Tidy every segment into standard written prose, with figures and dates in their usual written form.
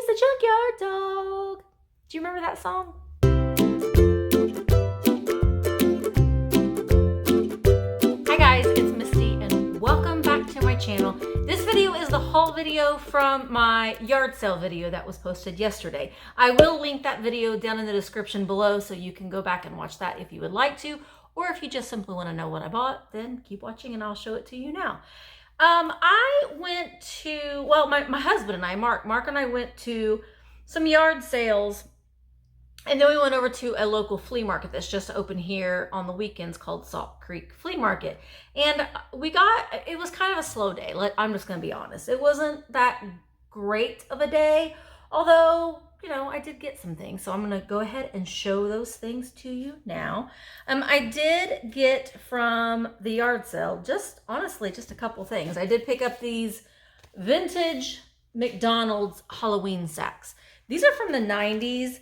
the junkyard dog. Do you remember that song? Hi guys, it's Misty and welcome back to my channel. This video is the haul video from my yard sale video that was posted yesterday. I will link that video down in the description below so you can go back and watch that if you would like to, or if you just simply want to know what I bought, then keep watching and I'll show it to you now. I went to, well, my husband and I, Mark and I went to some yard sales, and then we went over to a local flea market that's just open here on the weekends called Salt Creek Flea Market. And it was kind of a slow day. I'm just going to be honest. It wasn't that great of a day, although, you know, I did get some things. So I'm going to go ahead and show those things to you now. I did get from the yard sale, honestly, just a couple things. I did pick up these vintage McDonald's Halloween sacks. These are from the 90s.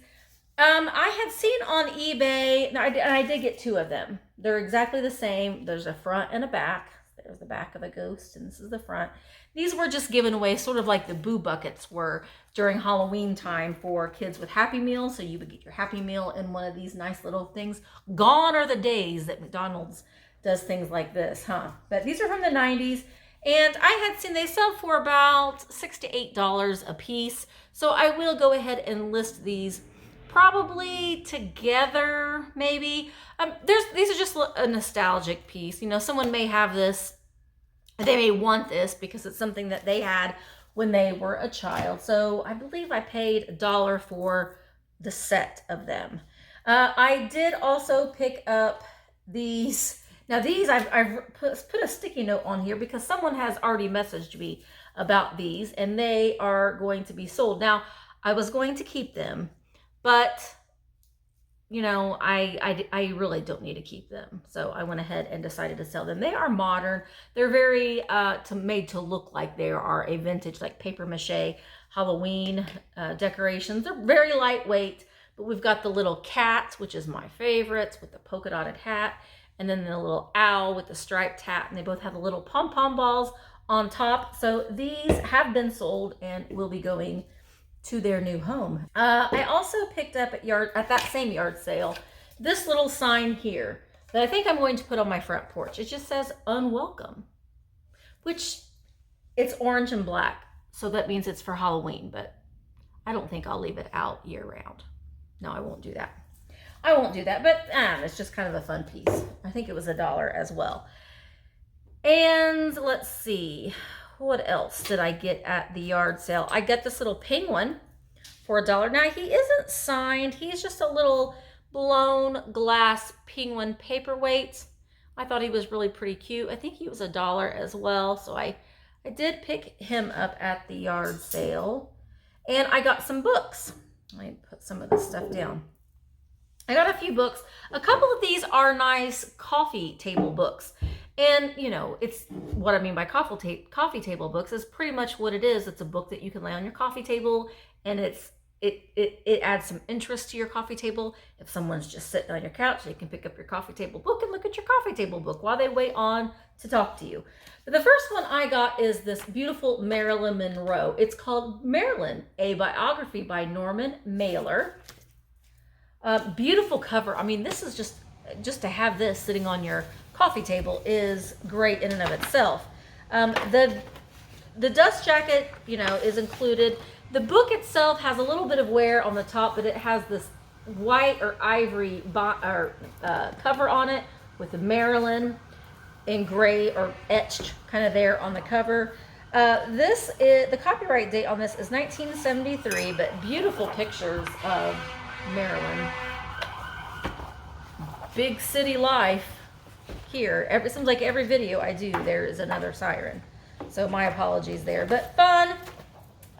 I had seen on eBay, and I did get two of them. They're exactly the same. There's a front and a back. There's the back of a ghost, and this is the front. These were just given away, sort of like the Boo Buckets were during Halloween time for kids with Happy Meals. So you would get your Happy Meal in one of these nice little things. Gone are the days that McDonald's does things like this, huh? But these are from the 90s. And I had seen they sell for about $6 to $8 a piece. So I will go ahead and list these probably together, maybe. These are just a nostalgic piece. You know, someone may have this, they may want this because it's something that they had when they were a child. So I believe I paid $1 for the set of them. I did also pick up these. Now these, I've put a sticky note on here because someone has already messaged me about these and they are going to be sold. Now, I was going to keep them, but you know, I really don't need to keep them. So I went ahead and decided to sell them. They are modern. They're very made to look like they are a vintage, like paper mache Halloween decorations. They're very lightweight, but we've got the little cat, which is my favorites, with the polka dotted hat, and then the little owl with the striped hat, and they both have the little pom-pom balls on top. So these have been sold and will be going to their new home. I also picked up at that same yard sale this little sign here that I think I'm going to put on my front porch. It just says unwelcome, which it's orange and black, so that means it's for Halloween, but I don't think I'll leave it out year round. No, I won't do that. I won't do that, but it's just kind of a fun piece. I think it was $1 as well. And let's see. What else did I get at the yard sale? I got this little penguin for $1. Now, he isn't signed. He's just a little blown glass penguin paperweight. I thought he was really pretty cute. I think he was $1 as well. So I did pick him up at the yard sale. And I got some books. Let me put some of this stuff down. I got a few books. A couple of these are nice coffee table books. And, you know, it's what I mean by coffee table books is pretty much what it is. It's a book that you can lay on your coffee table, and it adds some interest to your coffee table. If someone's just sitting on your couch, they can pick up your coffee table book and look at your coffee table book while they wait on to talk to you. But the first one I got is this beautiful Marilyn Monroe. It's called Marilyn, a biography by Norman Mailer. Beautiful cover. I mean, this is just to have this sitting on your coffee table is great in and of itself. The dust jacket, you know, is included. The book itself has a little bit of wear on the top, but it has this white or ivory cover on it with the Maryland in gray or etched kind of there on the cover. The copyright date on this is 1973, but beautiful pictures of Maryland. Big city life here. It seems like every video I do, there is another siren. So my apologies there, but fun.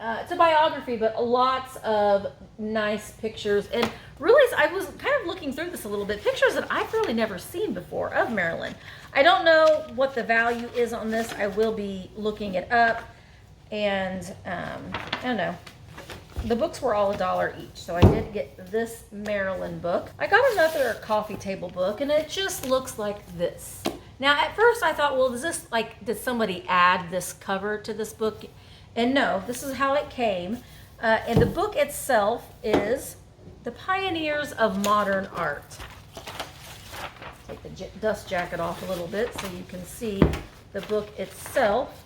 It's a biography, but lots of nice pictures. And really, I was kind of looking through this a little bit. Pictures that I've really never seen before of Maryland. I don't know what the value is on this. I will be looking it up. And I don't know. The books were all $1 each, so I did get this Maryland book. I got another coffee table book, and it just looks like this. Now, at first I thought, well, is this like, did somebody add this cover to this book? And no, this is how it came. And the book itself is The Pioneers of Modern Art. Take the dust jacket off a little bit so you can see the book itself.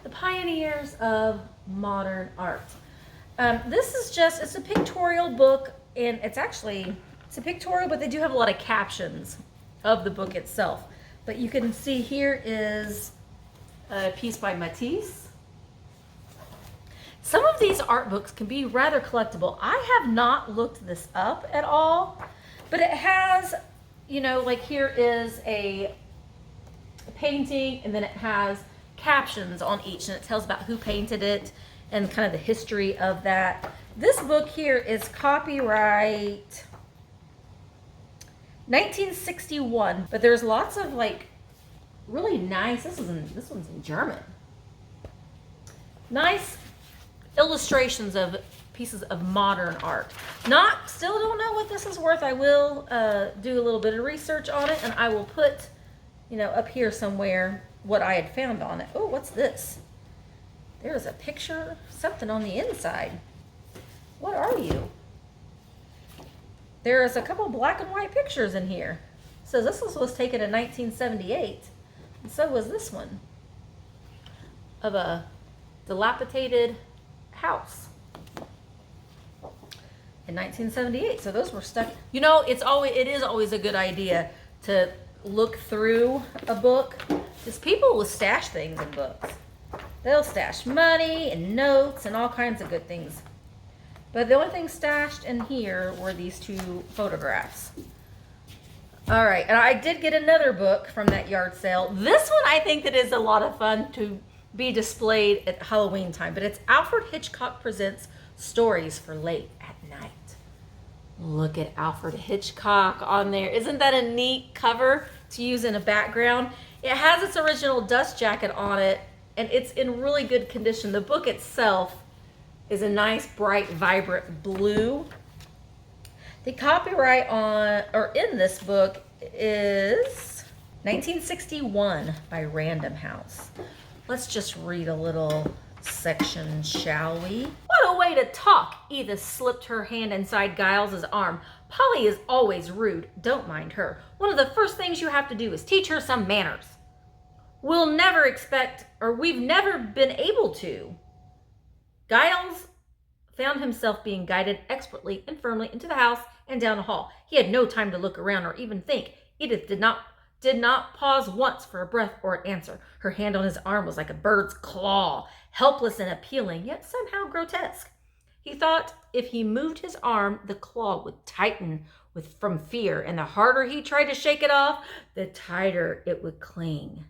The Pioneers of Modern Art. This is just, it's a pictorial book, and it's a pictorial, but they do have a lot of captions of the book itself. But you can see here is a piece by Matisse. Some of these art books can be rather collectible. I have not looked this up at all, but it has, you know, like here is a painting, and then it has captions on each, and it tells about who painted it and kind of the history of that. This book here is copyright 1961, but there's lots of like really nice, this one's in German. Nice illustrations of pieces of modern art. Still don't know what this is worth. I will do a little bit of research on it, and I will put, you know, up here somewhere what I had found on it. Oh, what's this? There's a picture, something on the inside. What are you? There's a couple black and white pictures in here. It says this was taken in 1978, and so was this one, of a dilapidated house in 1978. So those were stuck. You know, it is always a good idea to look through a book, because people will stash things in books. They'll stash money and notes and all kinds of good things. But the only thing stashed in here were these two photographs. All right, and I did get another book from that yard sale. This one I think that is a lot of fun to be displayed at Halloween time, but it's Alfred Hitchcock Presents Stories for Late at Night. Look at Alfred Hitchcock on there. Isn't that a neat cover to use in a background? It has its original dust jacket on it, and it's in really good condition. The book itself is a nice, bright, vibrant blue. The copyright in this book is 1961 by Random House. Let's just read a little section, shall we? What a way to talk! Edith slipped her hand inside Giles's arm. Polly is always rude. Don't mind her. One of the first things you have to do is teach her some manners. We've never been able to. Giles found himself being guided expertly and firmly into the house and down the hall. He had no time to look around or even think. Edith did not pause once for a breath or an answer. Her hand on his arm was like a bird's claw, helpless and appealing, yet somehow grotesque. He thought if he moved his arm, the claw would tighten from fear, and the harder he tried to shake it off, the tighter it would cling.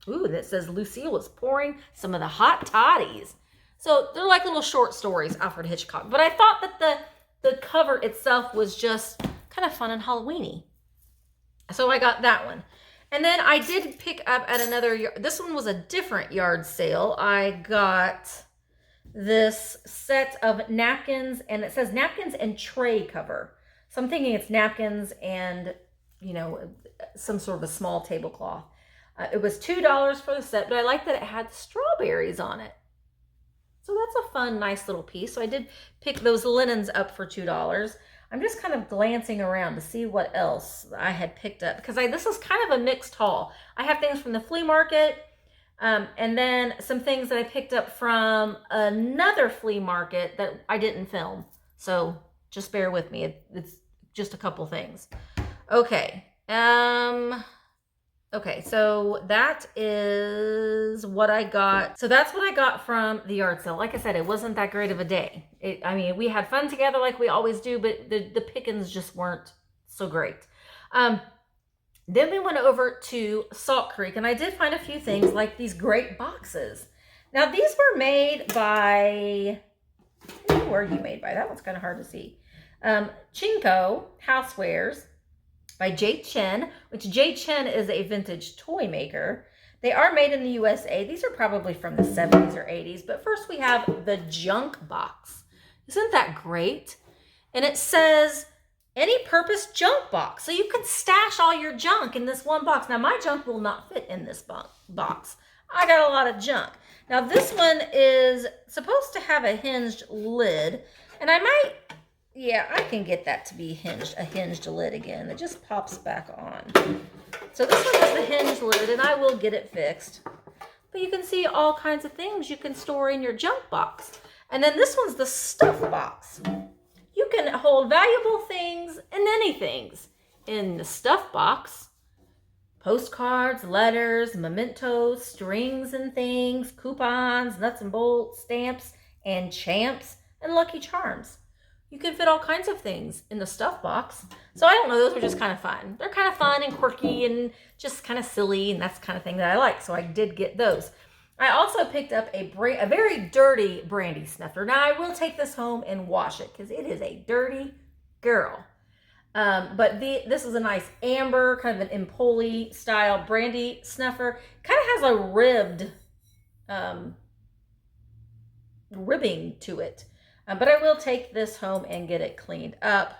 Ooh, that says Lucille is pouring some of the hot toddies. So they're like little short stories, Alfred Hitchcock. But I thought that the cover itself was just kind of fun and Halloween-y. So I got that one. And then I did pick up at another, this one was a different yard sale. I got this set of napkins, and it says napkins and tray cover. So I'm thinking it's napkins and, you know, some sort of a small tablecloth. It was $2 for the set, but I like that it had strawberries on it. So that's a fun, nice little piece. So I did pick those linens up for $2. I'm just kind of glancing around to see what else I had picked up, because this is kind of a mixed haul. I have things from the flea market, and then some things that I picked up from another flea market that I didn't film. So just bear with me. It's just a couple things. Okay. Okay, so that is what I got. So that's what I got from the yard sale. Like I said, it wasn't that great of a day. We had fun together like we always do, but the pickings just weren't so great. Then we went over to Salt Creek, and I did find a few things like these great boxes. Now, these were made by, who were you made by? That one's kind of hard to see. Chinko Housewares by J. Chen, which J. Chen is a vintage toy maker. They are made in the USA. These are probably from the 70s or 80s. But first we have the junk box. Isn't that great? And it says, any purpose junk box. So you can stash all your junk in this one box. Now my junk will not fit in this box. I got a lot of junk. Now this one is supposed to have a hinged lid, and I might, yeah, I can get that to be hinged, a hinged lid again. It just pops back on. So this one has the hinged lid, and I will get it fixed. But you can see all kinds of things you can store in your junk box. And then this one's the stuff box. You can hold valuable things and anythings in the stuff box. Postcards, letters, mementos, strings and things, coupons, nuts and bolts, stamps, and champs, and Lucky Charms. You can fit all kinds of things in the stuff box. So I don't know, those were just kind of fun. They're kind of fun and quirky and just kind of silly, and that's the kind of thing that I like. So I did get those. I also picked up a very dirty brandy sniffer. Now I will take this home and wash it because it is a dirty girl. But this is a nice amber, kind of an Empoli style brandy snuffer. Kind of has a ribbed ribbing to it. But I will take this home and get it cleaned up.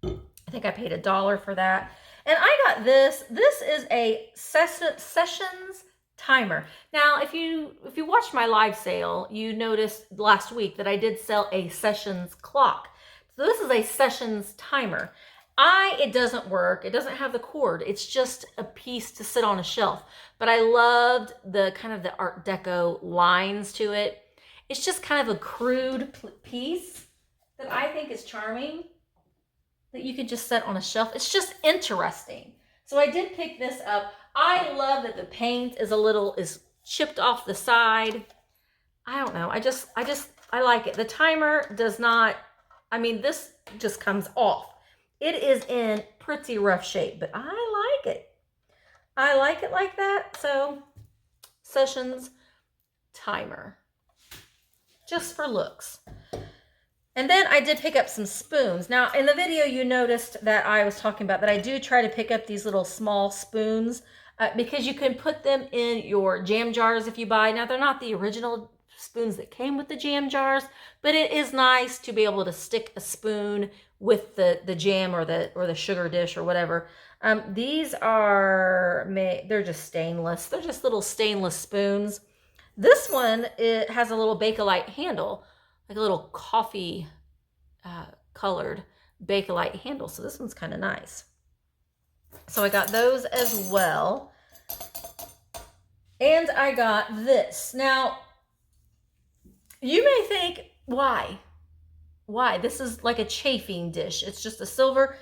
I think I paid $1 for that. And I got this. This is a sessions timer. Now, if you watched my live sale, you noticed last week that I did sell a sessions clock. So this is a sessions timer. It doesn't work. It doesn't have the cord. It's just a piece to sit on a shelf. But I loved the kind of the Art Deco lines to it. It's just kind of a crude piece that I think is charming, that you could just set on a shelf. It's just interesting. So I did pick this up. I love that the paint is chipped off the side. I don't know. I like it. The timer does not, I mean, this just comes off. It is in pretty rough shape, but I like it. I like it like that. So, sessions timer. Just for looks. And then I did pick up some spoons. Now, in the video, you noticed that I was talking about that I do try to pick up these little small spoons because you can put them in your jam jars if you buy. Now, they're not the original spoons that came with the jam jars, but it is nice to be able to stick a spoon with the jam or the sugar dish or whatever. These are they're just stainless. They're just little stainless spoons. This one, it has a little Bakelite handle, like a little coffee colored Bakelite handle. So this one's kind of nice. So I got those as well. And I got this. Now, you may think, why? Why? This is like a chafing dish. It's just a silver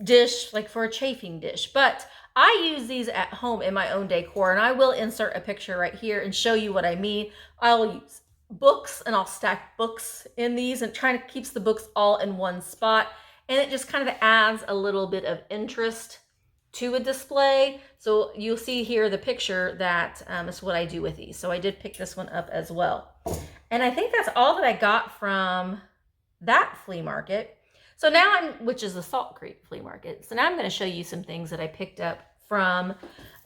dish, like for a chafing dish. But I use these at home in my own decor, and I will insert a picture right here and show you what I mean. I'll use books, and I'll stack books in these and try to keep the books all in one spot. And it just kind of adds a little bit of interest to a display. So you'll see here the picture that is what I do with these. So I did pick this one up as well. And I think that's all that I got from that flea market. So now which is the Salt Creek flea market. So now I'm going to show you some things that I picked up from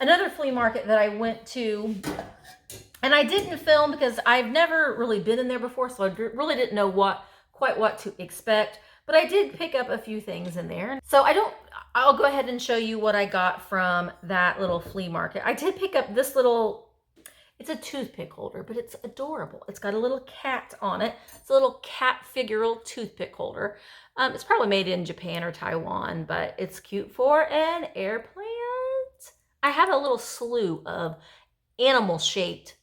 another flea market that I went to. And I didn't film because I've never really been in there before, so I really didn't know quite what to expect. But I did pick up a few things in there. So I'll go ahead and show you what I got from that little flea market. I did pick up this little, it's a toothpick holder, but it's adorable. It's got a little cat on it. It's a little cat figural toothpick holder. It's probably made in Japan or Taiwan, but it's cute for an airplane. I have a little slew of animal-shaped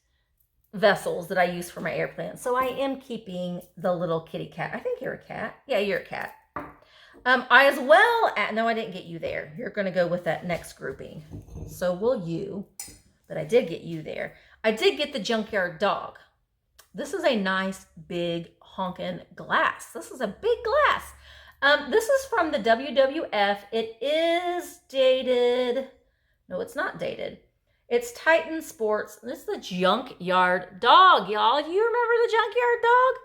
vessels that I use for my airplane. So I am keeping the little kitty cat. I think you're a cat. Yeah, you're a cat. I as well, no, I didn't get you there. You're going to go with that next grouping. So will you, but I did get you there. I did get the junkyard dog. This is a nice big honkin' glass. This is a big glass. This is from the WWF. It is dated. No, it's not dated. It's Titan Sports. This is the junkyard dog, y'all. You remember the junkyard dog?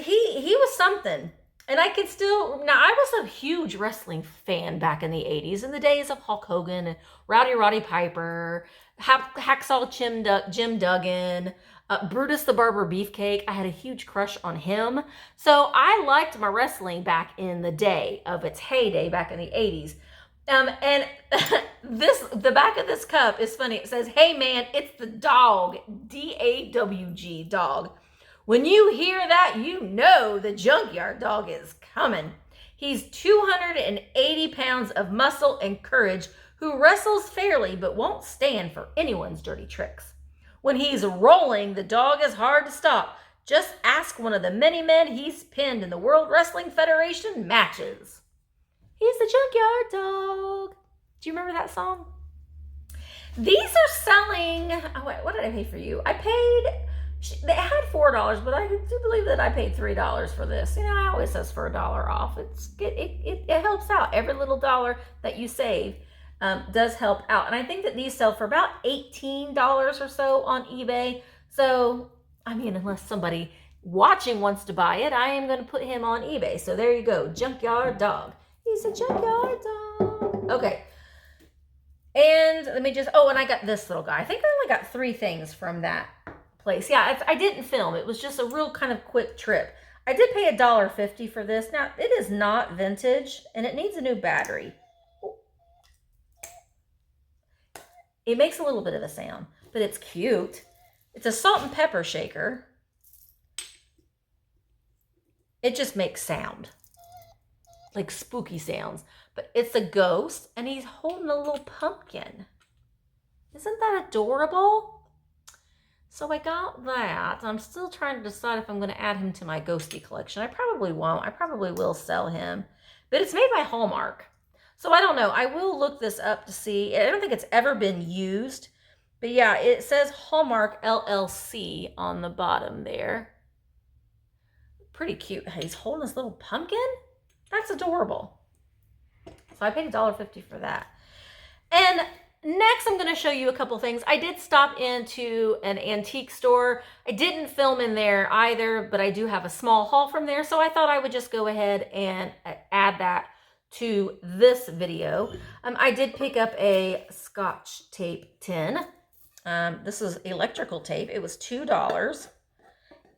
He was something. And I can still, now I was a huge wrestling fan back in the 80s, in the days of Hulk Hogan and Roddy Piper, Hacksaw Jim Duggan, Brutus the Barber Beefcake. I had a huge crush on him. So I liked my wrestling back in the day of its heyday back in the 80s. And the back of this cup is funny. It says, "Hey man, it's the dog, DAWG, dog. When you hear that, you know the junkyard dog is coming. He's 280 pounds of muscle and courage who wrestles fairly but won't stand for anyone's dirty tricks. When he's rolling, the dog is hard to stop. Just ask one of the many men he's pinned in the World Wrestling Federation matches. He's the junkyard dog." Do you remember that song? These are selling, what did I pay for you? They had $4, but I do believe that I paid $3 for this. You know, I always says for $1 off. It helps out. Every little dollar that you save does help out. And I think that these sell for about $18 or so on eBay. So, I mean, unless somebody watching wants to buy it, I am going to put him on eBay. So there you go, junkyard dog. He's a junkyard dog. Okay. And let me just, and I got this little guy. I think I only got 3 things from that place. Yeah, I didn't film. It was just a real kind of quick trip. I did pay $1.50 for this. Now, it is not vintage, and it needs a new battery. It makes a little bit of a sound, but it's cute. It's a salt and pepper shaker. It just makes sound, like spooky sounds. But it's a ghost, and he's holding a little pumpkin. Isn't that adorable? So I got that. I'm still trying to decide if I'm going to add him to my ghosty collection. I probably won't. I probably will sell him. But it's made by Hallmark. So I don't know. I will look this up to see. I don't think it's ever been used. But yeah, it says Hallmark LLC on the bottom there. Pretty cute. He's holding this little pumpkin. That's adorable. So I paid $1.50 for that. And next, I'm going to show you a couple things. I did stop into an antique store. I didn't film in there either, but I do have a small haul from there. So I thought I would just go ahead and add that to this video. I did pick up a Scotch tape tin. This is electrical tape. It was $2.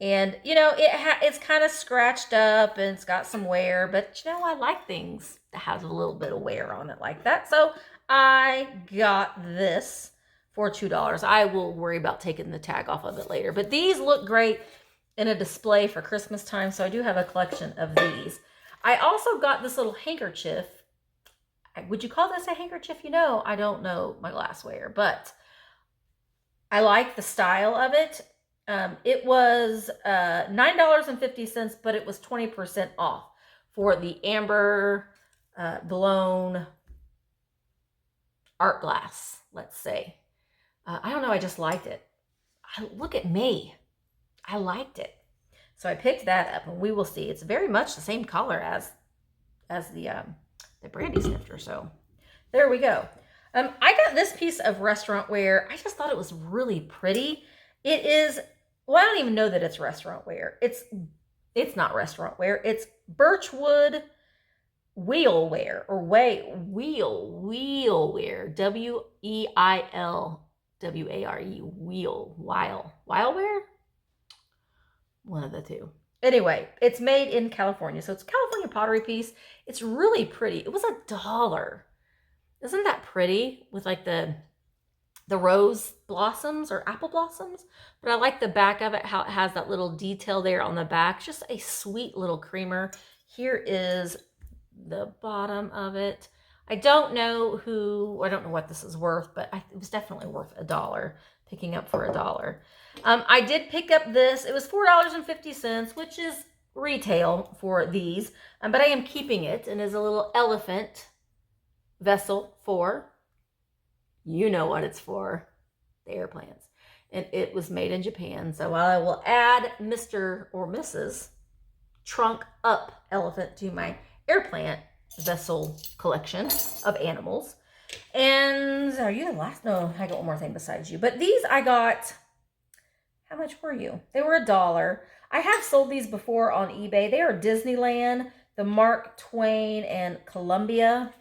And, you know, it's kind of scratched up and it's got some wear. But, you know, I like things that has a little bit of wear on it like that. So I got this for $2. I will worry about taking the tag off of it later. But these look great in a display for Christmas time. So I do have a collection of these. I also got this little handkerchief. Would you call this a handkerchief? You know, I don't know my glassware, but I like the style of it. It was $9.50, but it was 20% off for the amber blown art glass, let's say. I don't know, I just liked it. Look at me. I liked it. So I picked that up, and we will see. It's very much the same color as the brandy snifter. So there we go. I got this piece of restaurant wear. I just thought it was really pretty. It is, well, I don't even know that it's restaurant wear. It's not restaurant wear. It's birchwood wheel wear, or wheel wear. W-E-I-L-W-A-R-E, wheel wear. One of the two. Anyway, it's made in California. So it's a California pottery piece. It's really pretty. It was $1. Isn't that pretty? With like the rose blossoms or apple blossoms. But I like the back of it, how it has that little detail there on the back. Just a sweet little creamer. Here is the bottom of it. I don't know what this is worth, but it was definitely worth $1. Picking up for $1. I did pick up this. It was $4.50, which is retail for these. But I am keeping it, and is a little elephant vessel for, you know what it's for, the airplanes. And it was made in Japan. So I will add Mr. or Mrs. Trunk Up Elephant to my airplant vessel collection of animals. And are you the last? No, I got one more thing besides you. But these I got, how much were you? They were $1. I have sold these before on eBay. They are Disneyland, the Mark Twain and Columbia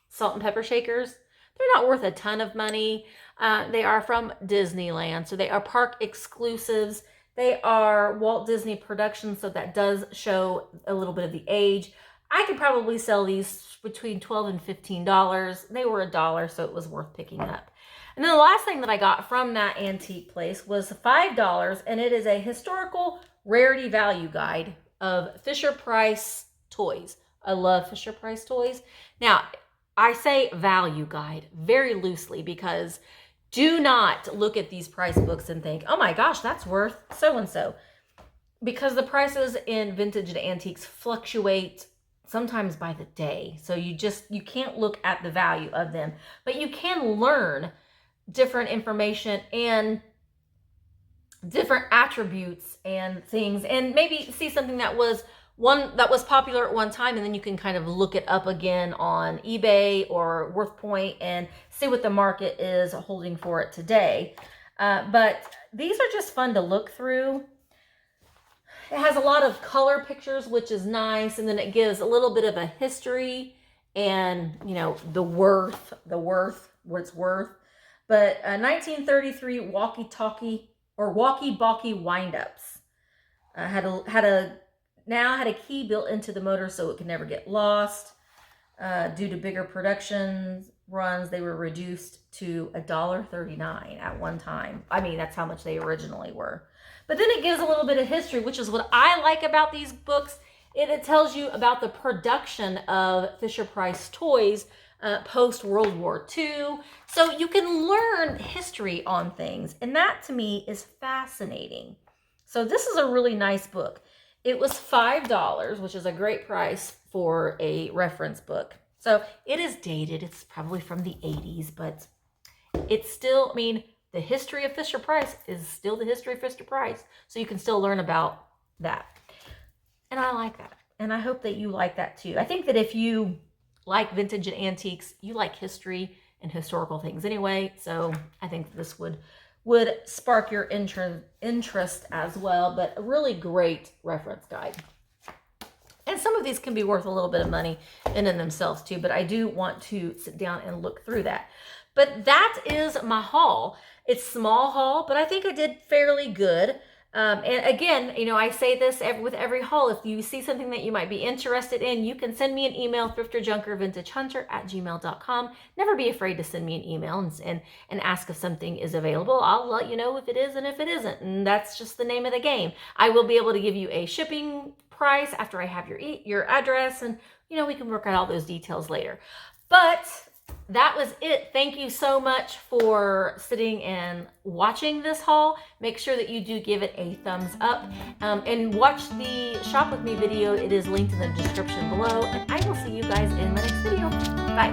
salt and pepper shakers. They're not worth a ton of money. They are from Disneyland, so they are park exclusives. They are Walt Disney Productions, so that does show a little bit of the age. I could probably sell these between $12 and $15. They were $1, so it was worth picking up. And then the last thing that I got from that antique place was $5, and it is a historical rarity value guide of Fisher-Price toys. I love Fisher-Price toys. Now, I say value guide very loosely because do not look at these price books and think, oh my gosh, that's worth so-and-so. Because the prices in vintage and antiques fluctuate sometimes by the day. So you can't look at the value of them, but you can learn different information and different attributes and things, and maybe see something that was popular at one time, and then you can kind of look it up again on eBay or WorthPoint and see what the market is holding for it today. But these are just fun to look through. It has a lot of color pictures, which is nice, and then it gives a little bit of a history and, you know, the worth, what it's worth. But 1933 walkie-talkie or walkie-balkie wind-ups had a key built into the motor so it could never get lost. Due to bigger production runs, they were reduced to $1.39 at one time. I mean, that's how much they originally were. But then it gives a little bit of history, which is what I like about these books. It tells you about the production of Fisher-Price toys post-World War II. So you can learn history on things. And that, to me, is fascinating. So this is a really nice book. It was $5, which is a great price for a reference book. So it is dated. It's probably from the 80s, but it's still, I mean, the history of Fisher-Price is still the history of Fisher-Price. So you can still learn about that. And I like that. And I hope that you like that too. I think that if you like vintage and antiques, you like history and historical things anyway. So I think this would spark your interest as well. But a really great reference guide. And some of these can be worth a little bit of money in and themselves too. But I do want to sit down and look through that. But that is my haul. It's small haul, but I think I did fairly good. And again, you know, I say this with every haul. If you see something that you might be interested in, you can send me an email, thrifterjunkervintagehunter@gmail.com. Never be afraid to send me an email and ask if something is available. I'll let you know if it is and if it isn't. And that's just the name of the game. I will be able to give you a shipping price after I have your address, and, you know, we can work out all those details later. But that was it. Thank you so much for sitting and watching this haul. Make sure that you do give it a thumbs up and watch the shop with me video. It is linked in the description below, and I will see you guys in my next video. Bye.